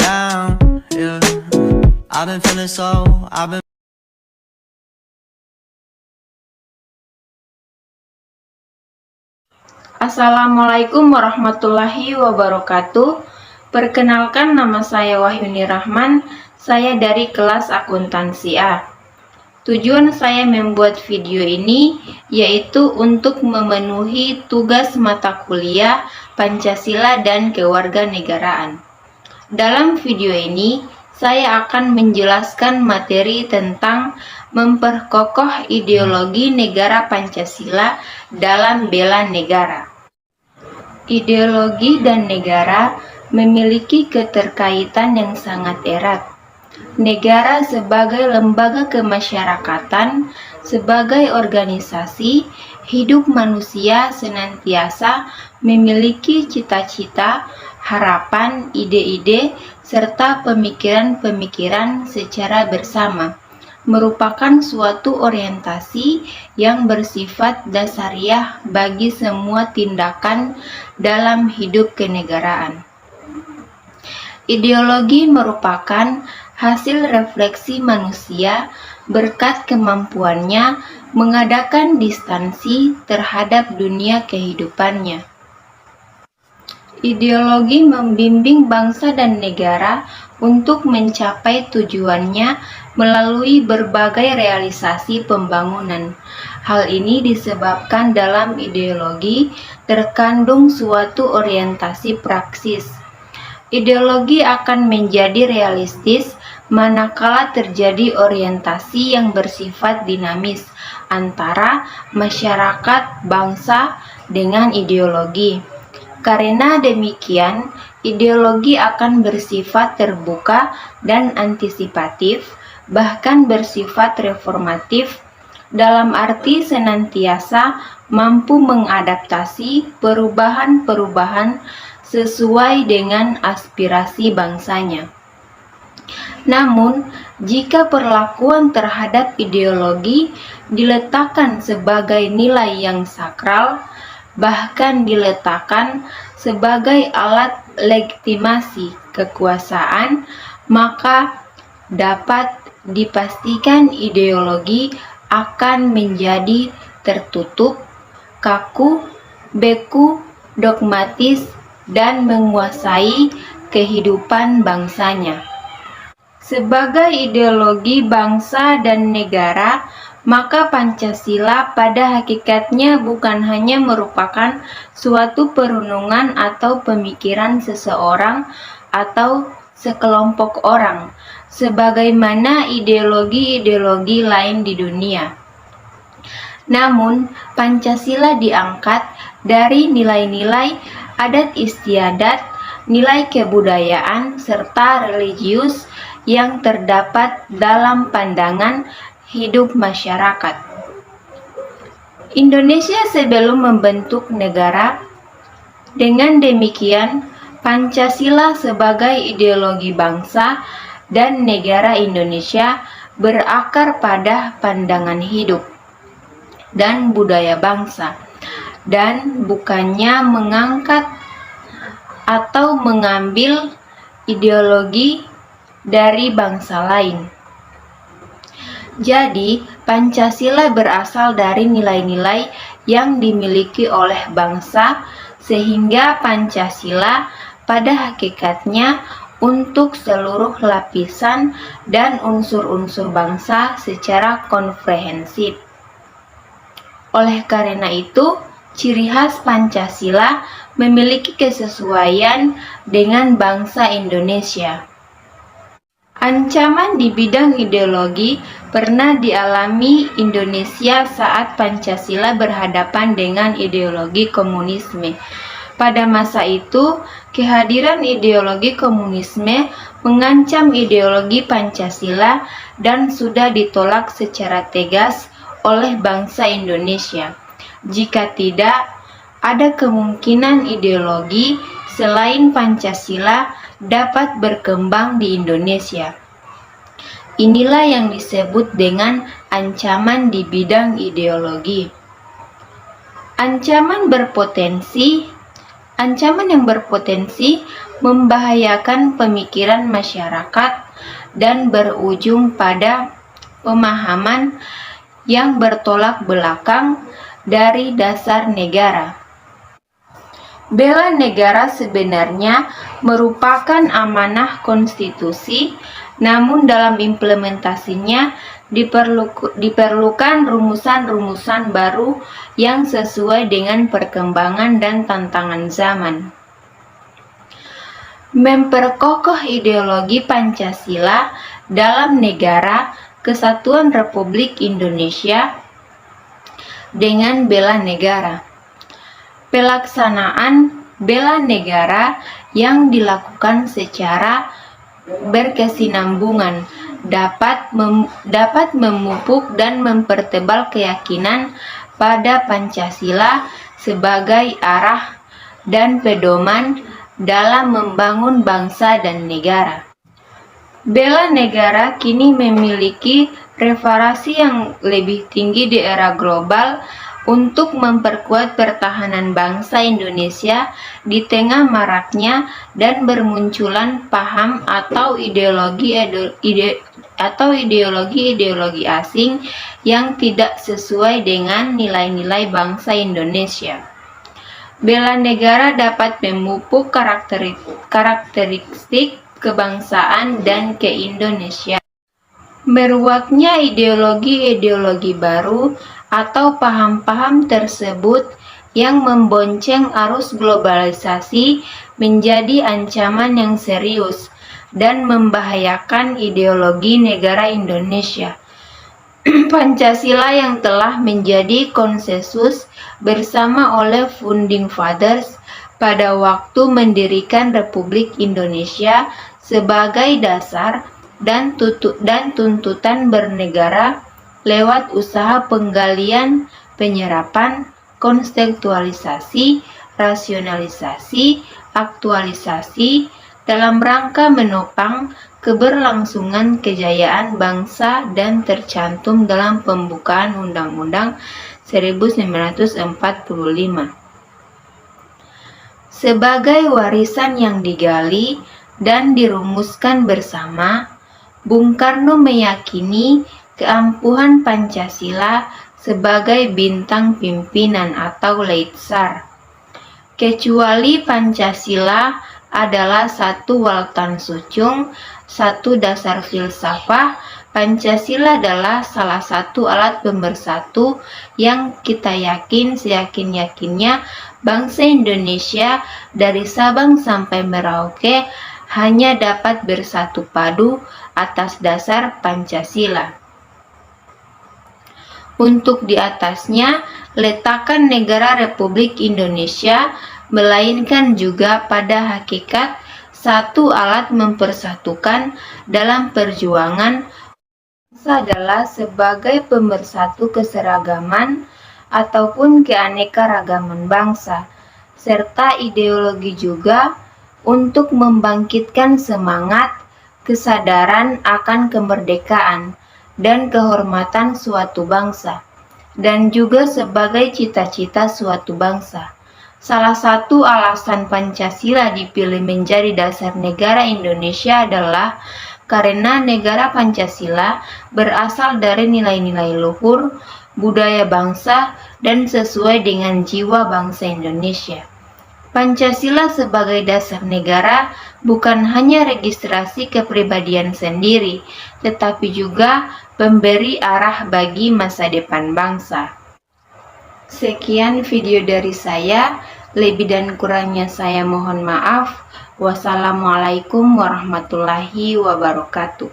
down, yeah. I've been feeling so, I've been. Assalamualaikum warahmatullahi wabarakatuh. Perkenalkan, nama saya Wahyuni Rahman. Saya dari kelas akuntansi A. Tujuan saya membuat video ini yaitu untuk memenuhi tugas mata kuliah Pancasila dan Kewarganegaraan. Dalam video ini, saya akan menjelaskan materi tentang memperkokoh ideologi negara Pancasila dalam bela negara. Ideologi dan negara memiliki keterkaitan yang sangat erat. Negara sebagai lembaga kemasyarakatan, sebagai organisasi, hidup manusia senantiasa memiliki cita-cita, harapan, ide-ide, serta pemikiran-pemikiran secara bersama, merupakan suatu orientasi yang bersifat dasariah bagi semua tindakan dalam hidup kenegaraan. Ideologi merupakan hasil refleksi manusia berkat kemampuannya mengadakan distansi terhadap dunia kehidupannya. Ideologi membimbing bangsa dan negara untuk mencapai tujuannya melalui berbagai realisasi pembangunan. Hal ini disebabkan dalam ideologi terkandung suatu orientasi praksis. Ideologi akan menjadi realistis manakala terjadi orientasi yang bersifat dinamis antara masyarakat bangsa dengan ideologi. Karena demikian, ideologi akan bersifat terbuka dan antisipatif, bahkan bersifat reformatif, dalam arti senantiasa mampu mengadaptasi perubahan-perubahan sesuai dengan aspirasi bangsanya. Namun, jika perlakuan terhadap ideologi diletakkan sebagai nilai yang sakral, bahkan diletakkan sebagai alat legitimasi kekuasaan, maka dapat dipastikan ideologi akan menjadi tertutup, kaku, beku, dogmatis, dan menguasai kehidupan bangsanya. Sebagai ideologi bangsa dan negara, maka Pancasila pada hakikatnya bukan hanya merupakan suatu perenungan atau pemikiran seseorang atau sekelompok orang, sebagaimana ideologi-ideologi lain di dunia. Namun, Pancasila diangkat dari nilai-nilai adat istiadat, nilai kebudayaan, serta religius yang terdapat dalam pandangan hidup masyarakat. Indonesia sebelum membentuk negara. Dengan demikian, Pancasila sebagai ideologi bangsa dan negara Indonesia berakar pada pandangan hidup dan budaya bangsa, dan bukannya mengangkat atau mengambil ideologi dari bangsa lain. Jadi, Pancasila berasal dari nilai-nilai yang dimiliki oleh bangsa, sehingga Pancasila pada hakikatnya untuk seluruh lapisan dan unsur-unsur bangsa secara komprehensif. Oleh karena itu, ciri khas Pancasila memiliki kesesuaian dengan bangsa Indonesia. Ancaman di bidang ideologi pernah dialami Indonesia saat Pancasila berhadapan dengan ideologi komunisme. Pada masa itu, kehadiran ideologi komunisme mengancam ideologi Pancasila dan sudah ditolak secara tegas oleh bangsa Indonesia. Jika tidak, ada kemungkinan ideologi selain Pancasila dapat berkembang di Indonesia. Inilah yang disebut dengan ancaman di bidang ideologi. Ancaman berpotensi Ancaman yang berpotensi membahayakan pemikiran masyarakat dan berujung pada pemahaman yang bertolak belakang dari dasar negara. Bela negara sebenarnya merupakan amanah konstitusi, namun dalam implementasinya diperlukan rumusan-rumusan baru yang sesuai dengan perkembangan dan tantangan zaman. Memperkokoh ideologi Pancasila dalam Negara Kesatuan Republik Indonesia dengan bela negara. Pelaksanaan bela negara yang dilakukan secara berkesinambungan dapat memupuk dan mempertebal keyakinan pada Pancasila sebagai arah dan pedoman dalam membangun bangsa dan negara. Bela negara kini memiliki referensi yang lebih tinggi di era global untuk memperkuat pertahanan bangsa Indonesia di tengah maraknya dan bermunculan paham atau ideologi asing yang tidak sesuai dengan nilai-nilai bangsa Indonesia. Bela negara dapat memupuk karakteristik kebangsaan dan keindonesiaan. Meruaknya ideologi-ideologi baru atau paham-paham tersebut yang membonceng arus globalisasi menjadi ancaman yang serius dan membahayakan ideologi negara Indonesia. Pancasila yang telah menjadi konsensus bersama oleh Founding Fathers pada waktu mendirikan Republik Indonesia sebagai dasar dan tuntutan bernegara lewat usaha penggalian, penyerapan, konseptualisasi, rasionalisasi, aktualisasi dalam rangka menopang keberlangsungan kejayaan bangsa dan tercantum dalam pembukaan Undang-Undang 1945. Sebagai warisan yang digali dan dirumuskan bersama, Bung Karno meyakini keampuhan Pancasila sebagai bintang pimpinan atau Leitsar. Kecuali Pancasila adalah satu waltan sucung, satu dasar filsafah, Pancasila adalah salah satu alat pemersatu yang kita yakin seyakin-yakinnya bangsa Indonesia dari Sabang sampai Merauke hanya dapat bersatu padu atas dasar Pancasila. Untuk di atasnya letakkan negara Republik Indonesia, melainkan juga pada hakikat satu alat mempersatukan dalam perjuangan bangsa adalah sebagai pemersatu keseragaman ataupun keanekaragaman bangsa, serta ideologi juga untuk membangkitkan semangat, kesadaran akan kemerdekaan dan kehormatan suatu bangsa, dan juga sebagai cita-cita suatu bangsa. Salah satu alasan Pancasila dipilih menjadi dasar negara Indonesia adalah karena negara Pancasila berasal dari nilai-nilai luhur, budaya bangsa, dan sesuai dengan jiwa bangsa Indonesia. Pancasila sebagai dasar negara bukan hanya registrasi kepribadian sendiri, tetapi juga pemberi arah bagi masa depan bangsa. Sekian video dari saya, lebih dan kurangnya saya mohon maaf. Wassalamualaikum warahmatullahi wabarakatuh.